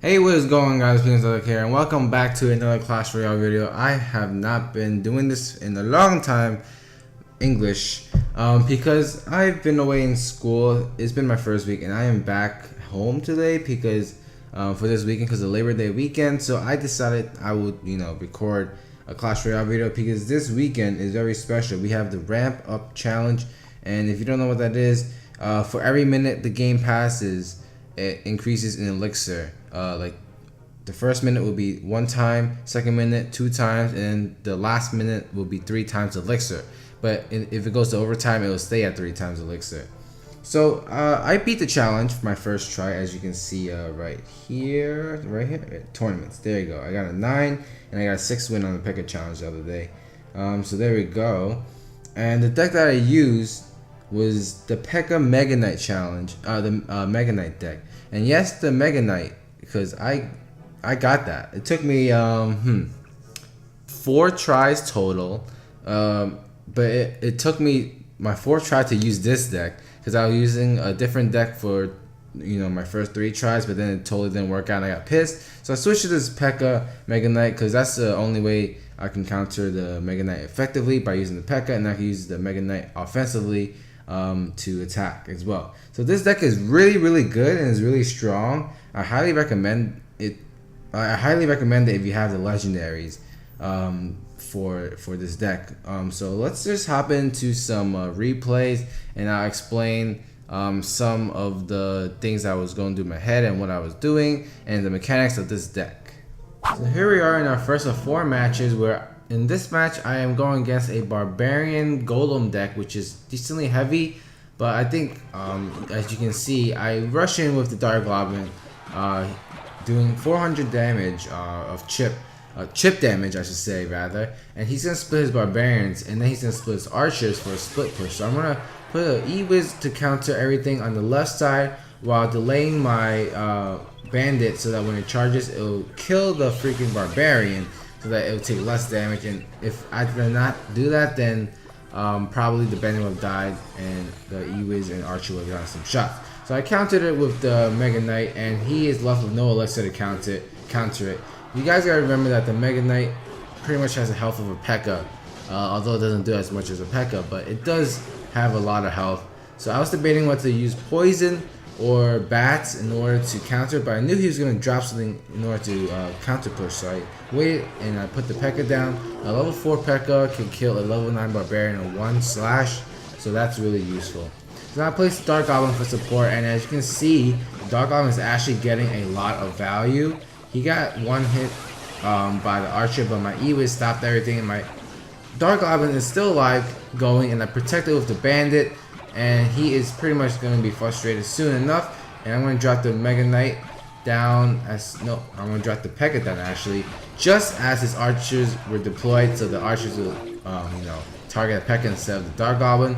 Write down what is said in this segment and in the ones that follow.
Hey, what is going on, guys? Please here, and welcome back to another Clash Royale video. I have not been doing this in a long time, English, because I've been away in school. It's been my first week, and I am back home today because for this weekend, because of Labor Day weekend. So I decided I would, record a Clash Royale video because this weekend is very special. We have the Ramp Up Challenge, and if you don't know what that is, for every minute the game passes, it increases in elixir. Like the first minute will be 1 time, second minute 2 times, and the last minute will be 3 times elixir. But if it goes to overtime, it will stay at 3 times elixir. So I beat the challenge for my first try, as you can see right here, tournaments. There you go. I got a 9 and I got a 6 win on the PEKKA challenge the other day. So there we go. And the deck that I used was the PEKKA Mega Knight challenge, the Mega Knight deck. And yes, the Mega Knight, because I got that. It took me 4 tries total, but it took me my 4th try to use this deck because I was using a different deck for my first 3 tries, but then it totally didn't work out and I got pissed. So I switched to this PEKKA Mega Knight because that's the only way I can counter the Mega Knight effectively, by using the PEKKA, and I can use the Mega Knight offensively to attack as well. So this deck is really good and is really strong. I highly recommend it. I highly recommend it if you have the legendaries for this deck. So let's just hop into some replays, and I'll explain some of the things I was going through my head and what I was doing and the mechanics of this deck. So here we are in our first of 4 matches, where in this match I am going against a Barbarian Golem deck, which is decently heavy, but I think as you can see, I rush in with the Dark Goblin, doing 400 damage of chip damage, I should say, rather, and he's gonna split his Barbarians, and then he's gonna split his Archers for a split push. So I'm gonna put an E-Wiz to counter everything on the left side while delaying my Bandit, so that when it charges, it'll kill the freaking Barbarian, so that it'll take less damage. And if I did not do that, then probably the Bandit would have died and the E-Wiz and Archer would have gotten some shots. So I countered it with the Mega Knight, and he is left with no elixir to counter it. You guys gotta remember that the Mega Knight pretty much has the health of a PEKKA, although it doesn't do as much as a PEKKA, but it does have a lot of health. So I was debating whether to use Poison or Bats in order to counter, but I knew he was gonna drop something in order to counter push. So I waited and I put the PEKKA down. A level 4 PEKKA can kill a level 9 Barbarian in 1 slash, so that's really useful. So now I placed the Dark Goblin for support, and as you can see, the Dark Goblin is actually getting a lot of value. He got 1 hit by the Archer, but my E-Wiz stopped everything, and my Dark Goblin is still alive, going, and I protected with the Bandit, and he is pretty much going to be frustrated soon enough. And I'm going to drop the Mega Knight down I'm going to drop the PEKKA down actually, just as his Archers were deployed, so the Archers will target PEKKA instead of the Dark Goblin.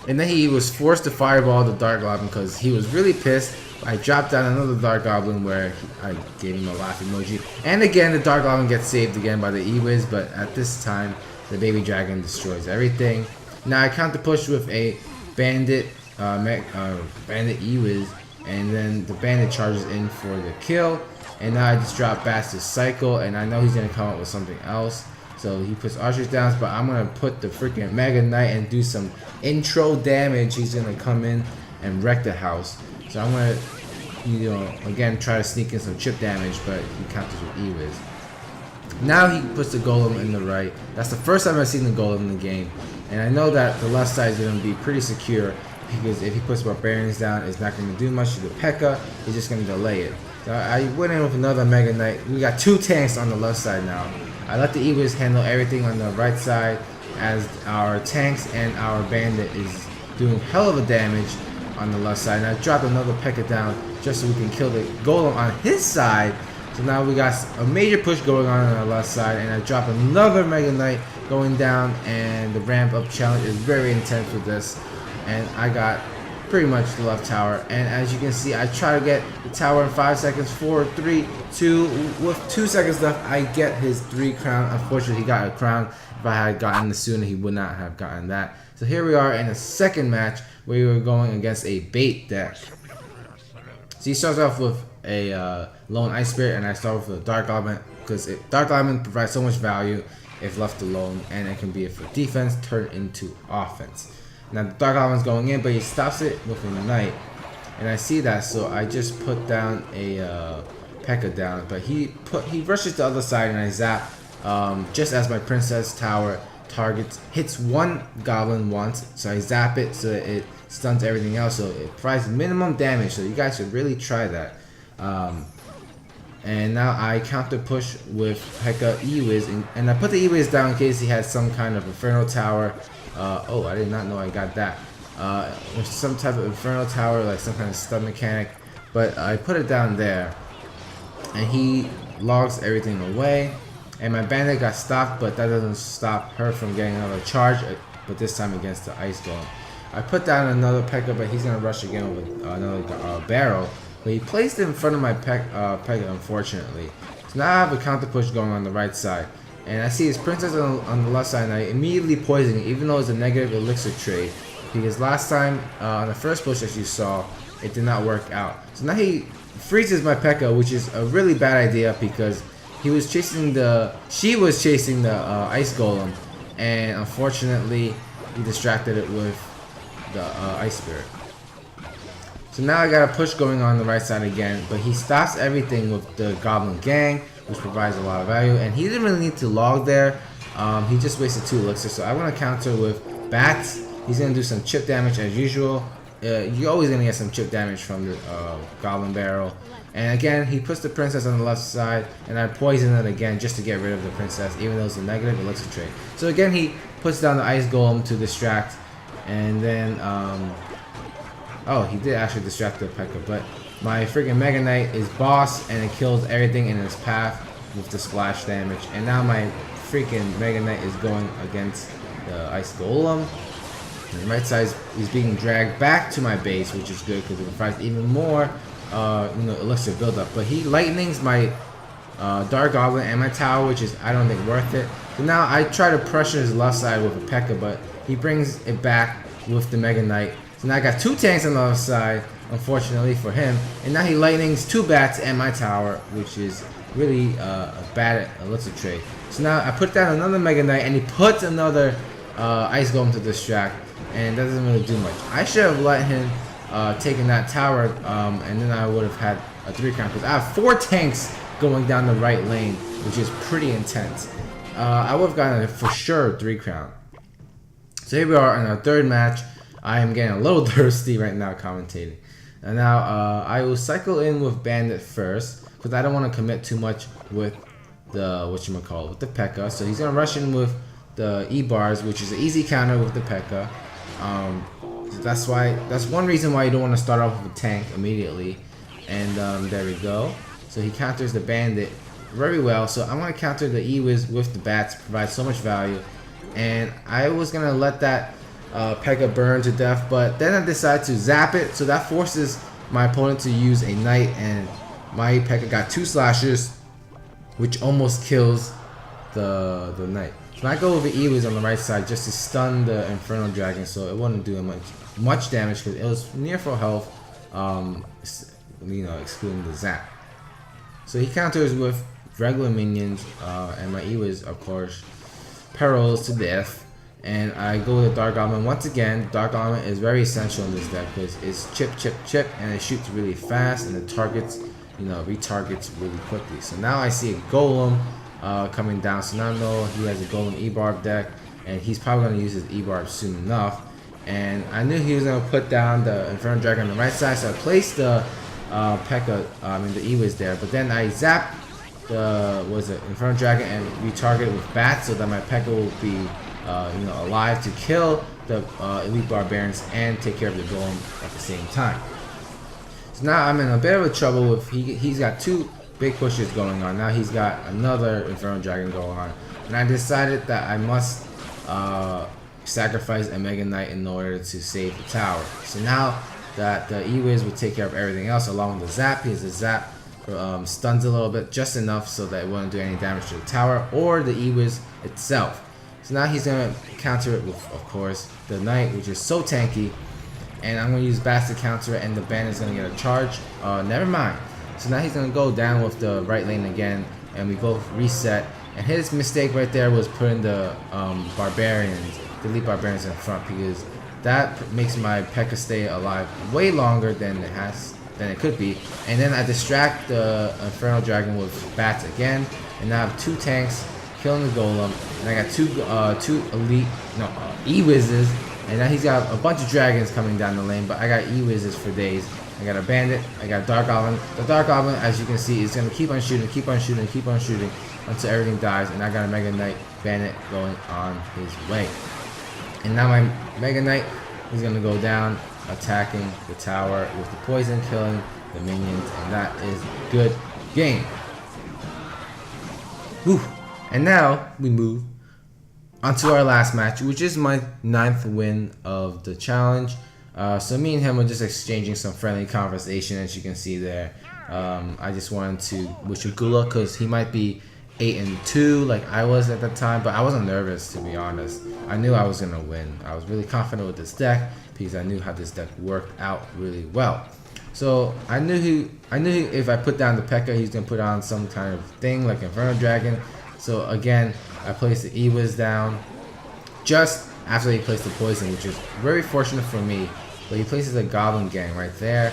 And then he was forced to fireball the Dark Goblin because he was really pissed. I dropped down another Dark Goblin where I gave him a laugh emoji. And again, the Dark Goblin gets saved again by the E-Wiz, but at this time, the Baby Dragon destroys everything. Now I counter push with a Bandit E-Wiz, and then the Bandit charges in for the kill. And now I just drop Bats to cycle, and I know he's going to come up with something else. So he puts Archers down, but I'm going to put the freaking Mega Knight and do some intro damage. He's going to come in and wreck the house. So I'm going to, again, try to sneak in some chip damage, but he counters with E-Wiz. Now he puts the Golem in the right. That's the first time I've seen the Golem in the game. And I know that the left side is going to be pretty secure, because if he puts Barbarians down, it's not going to do much to the PEKKA. He's just going to delay it. So I went in with another Mega Knight. We got 2 tanks on the left side now. I let the E-Wiz handle everything on the right side, as our tanks and our Bandit is doing hell of a damage on the left side. And I dropped another PEKKA down just so we can kill the Golem on his side. So now we got a major push going on our left side, and I dropped another Mega Knight going down, and the Ramp Up challenge is very intense with this. And I got pretty much the left tower, and as you can see, I try to get the tower in 5 seconds. 4, 3, 2. With 2 seconds left, I get his 3 crown. Unfortunately, he got a crown. If I had gotten this sooner, he would not have gotten that. So here we are in a second match where we were going against a bait deck. So he starts off with a lone Ice Spirit, and I start with the Dark Element because Dark Element provides so much value if left alone, and it can be for defense turned into offense. Now the Dark Element's going in, but he stops it with a Knight, and I see that, so I just put down a P.E.K.K.A down, but he rushes the other side, and I zap just as my Princess Tower hits one goblin once, so I zap it so that it stuns everything else, so it provides minimum damage, so you guys should really try that. And now I counter push with P.E.K.K.A E-Wiz, and I put the E-Wiz down in case he had some kind of Inferno Tower. Oh, I did not know I got that. Some type of Inferno Tower, like some kind of stun mechanic, but I put it down there, and he logs everything away. And my Bandit got stopped, but that doesn't stop her from getting another charge, but this time against the Ice Golem. I put down another P.E.K.K.A, but he's going to rush again with another barrel. But he placed it in front of my P.E.K.K.A, unfortunately. So now I have a counter push going on the right side. And I see his Princess on the left side, and I immediately poison it, even though it's a negative elixir trade. Because last time, on the first push that you saw, it did not work out. So now he freezes my P.E.K.K.A, which is a really bad idea because she was chasing the Ice Golem, and unfortunately he distracted it with the Ice Spirit. So now I got a push going on the right side again, but he stops everything with the Goblin Gang, which provides a lot of value, and he didn't really need to log there. He just wasted 2 elixirs, so I want to counter with Bats. He's going to do some chip damage as usual. You're always going to get some chip damage from the Goblin Barrel. And again, he puts the Princess on the left side, and I poison it again just to get rid of the Princess, even though it's a negative elixir trade. So again, he puts down the Ice Golem to distract, and then, oh, he did actually distract the P.E.K.K.A, but my freaking Mega Knight is boss, and it kills everything in its path with the splash damage. And now my freaking Mega Knight is going against the Ice Golem. And the right side is being dragged back to my base, which is good because it provides even more elixir buildup. But he lightnings my Dark Goblin and my tower, which is, I don't think, worth it. So now I try to pressure his left side with a P.E.K.K.A, but he brings it back with the Mega Knight. So now I got 2 tanks on the other side, unfortunately for him. And now he lightnings 2 bats and my tower, which is really a bad elixir trade. So now I put down another Mega Knight, and he puts another Ice Golem to distract, and that doesn't really do much. I should have let him taken that tower, and then I would have had a 3 crown, because I have 4 tanks going down the right lane, which is pretty intense. I would have gotten a for sure 3 crown. So here we are in our 3rd match. I am getting a little thirsty right now commentating. And now I will cycle in with Bandit first, because I don't want to commit too much with the with the P.E.K.K.A. So he's gonna rush in with the E-bars, which is an easy counter with the P.E.K.K.A. That's one reason why you don't want to start off with a tank immediately. And there we go. So he counters the Bandit very well. So I'm gonna counter the E-Wiz with the bats, provide so much value. And I was gonna let that P.E.K.K.A burn to death, but then I decided to zap it, so that forces my opponent to use a Knight, and my P.E.K.K.A got 2 slashes, which almost kills the Knight. So I go with the E-Wiz on the right side just to stun the Inferno Dragon, so it wasn't doing much damage because it was near full health, excluding the zap. So he counters with regular minions, and my E-Wiz, of course, perils to death. And I go with the Dark Goblin once again. Dark Goblin is very essential in this deck because it's chip, chip, chip, and it shoots really fast, and the targets, retargets really quickly. So now I see a Golem coming down. So now I know he has a Golem E-Barb deck, and he's probably going to use his E-Barb soon enough. And I knew he was going to put down the Inferno Dragon on the right side, so I placed the P.E.K.K.A, the E-Wiz there. But then I zapped the Inferno Dragon and retarget it with bats, so that my P.E.K.K.A will be alive to kill the Elite Barbarians and take care of the Golem at the same time. So now I'm in a bit of a trouble with he's got 2 big pushes going on. Now he's got another Inferno Dragon going on, and I decided that I must sacrifice a Mega Knight in order to save the tower. So now that the E-Wiz will take care of everything else along with the zap, because the zap stuns a little bit, just enough so that it won't do any damage to the tower or the E-Wiz itself. So now he's going to counter it with, of course, the Knight, which is so tanky. And I'm going to use Bats to counter it, and the Bandit's going to get a charge. Never mind. So now he's gonna go down with the right lane again, and we both reset. And his mistake right there was putting the barbarians, the elite barbarians in front, because that makes my P.E.K.K.A stay alive way longer than it could be. And then I distract the Infernal Dragon with bats again, and now I have 2 tanks killing the golem, and I got two elite E-Wizzes, and now he's got a bunch of dragons coming down the lane, but I got E-Wizzes for days. I got a bandit, I got a Dark Goblin. The Dark Goblin, as you can see, is gonna keep on shooting until everything dies, and I got a Mega Knight bandit going on his way. And now my Mega Knight is gonna go down, attacking the tower with the poison, killing the minions, and that is good game. Whew. And now we move onto our last match, which is my 9th win of the challenge. So me and him were just exchanging some friendly conversation, as you can see there. I just wanted to wish you good luck because he might be 8-2 like I was at the time, but I wasn't nervous, to be honest. I knew I was gonna win. I was really confident with this deck because I knew how this deck worked out really well. So I knew if I put down the P.E.K.K.A, he's gonna put on some kind of thing like Infernal Dragon. So again, I placed the E-Wiz down just after he placed the poison, which is very fortunate for me. But he places a Goblin Gang right there,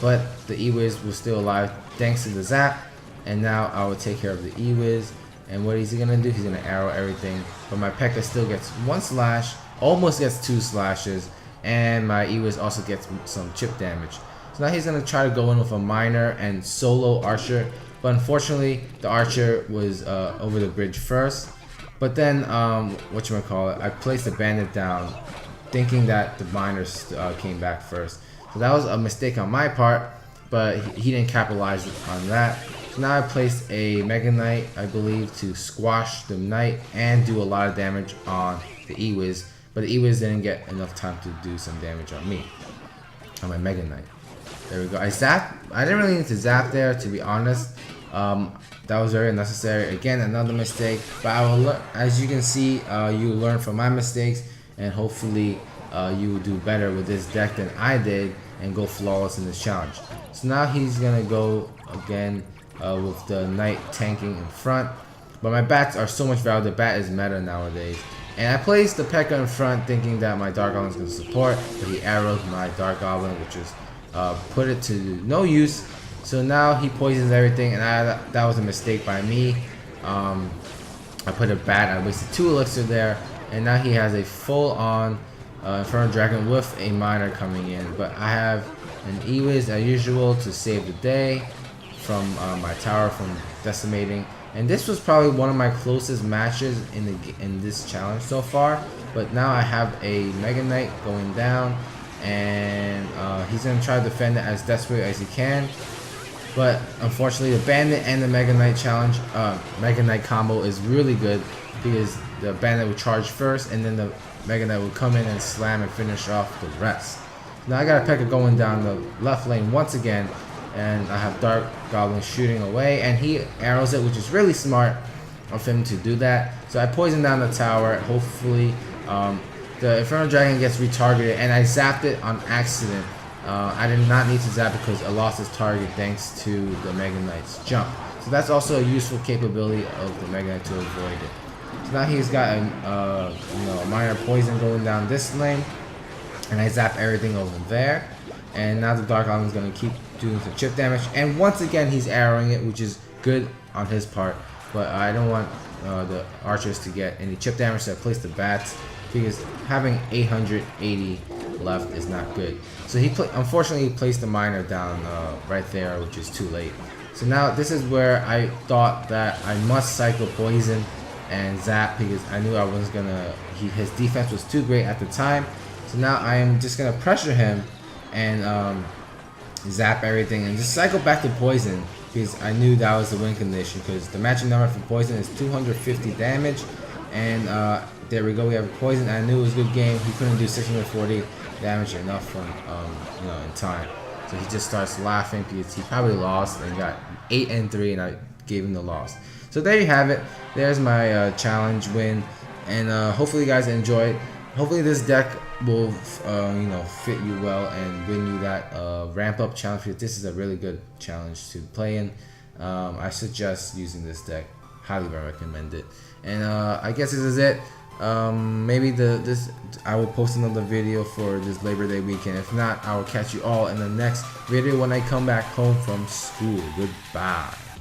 but the E-Wiz was still alive thanks to the zap. And now I will take care of the E-Wiz. And what is he gonna do? He's gonna arrow everything. But my P.E.K.K.A still gets 1 slash, almost gets 2 slashes, and my E-Wiz also gets some chip damage. So now he's gonna try to go in with a miner and solo Archer. But unfortunately, the Archer was over the bridge first. But then, I placed the bandit down, thinking that the miners came back first. So that was a mistake on my part, but he didn't capitalize on that. So now I placed a Mega Knight, I believe, to squash the Knight and do a lot of damage on the E-Wiz. But the E-Wiz didn't get enough time to do some damage on me, on my Mega Knight. There we go. I didn't really need to zap there, to be honest. That was very unnecessary. Again, another mistake. But I will learn. As you can see, you learn from my mistakes, and hopefully you will do better with this deck than I did and go flawless in this challenge. So now he's gonna go again with the Knight tanking in front. But my bats are so much value. The bat is meta nowadays. And I placed the P.E.K.K.A in front thinking that my Dark Goblin is going to support, but he arrowed my Dark Goblin, which is put it to no use. So now he poisons everything, and that was a mistake by me. I put a bat, I wasted 2 elixir there, and now he has a full-on Infernal Dragon with a miner coming in. But I have an E-Wiz as usual to save the day from my tower from decimating. And this was probably one of my closest matches in this challenge so far. But now I have a Mega Knight going down, and he's gonna try to defend it as desperate as he can. But unfortunately, the Bandit and the Mega Knight challenge, Mega Knight combo is really good because the Bandit would charge first, and then the Mega Knight would come in and slam and finish off the rest. Now I got a P.E.K.K.A going down the left lane once again, and I have Dark Goblin shooting away, and he arrows it, which is really smart of him to do that. So I poison down the tower. Hopefully, the Infernal Dragon gets retargeted, and I zapped it on accident. I did not need to zap because I lost his target thanks to the Mega Knight's jump. So that's also a useful capability of the Mega Knight to avoid it. So now he's got a minor poison going down this lane, and I zap everything over there. And now the Dark Goblin is going to keep doing some chip damage, and once again he's arrowing it, which is good on his part. But I don't want the archers to get any chip damage, so I placed the bats because having 880 left is not good. So unfortunately he placed the miner down right there, which is too late. So now this is where I thought that I must cycle poison and zap because I knew I was gonna. His defense was too great at the time. So now I am just gonna pressure him and zap everything and just cycle back to poison because I knew that was the win condition because the matching number for poison is 250 damage, and there we go, we have poison. I knew it was a good game. He couldn't do 640 damage enough from in time, so he just starts laughing because he probably lost and got 8-3, and I gave him the loss. So there you have it. There's my challenge win, and hopefully you guys enjoyed. hopefully this deck will you know, fit you well and win you that ramp up challenge, because this is a really good challenge to play in. I suggest using this deck, highly recommend it. And I guess this is it. Maybe this I will post another video for this Labor Day weekend. If not, I will catch you all in the next video when I come back home from school. Goodbye.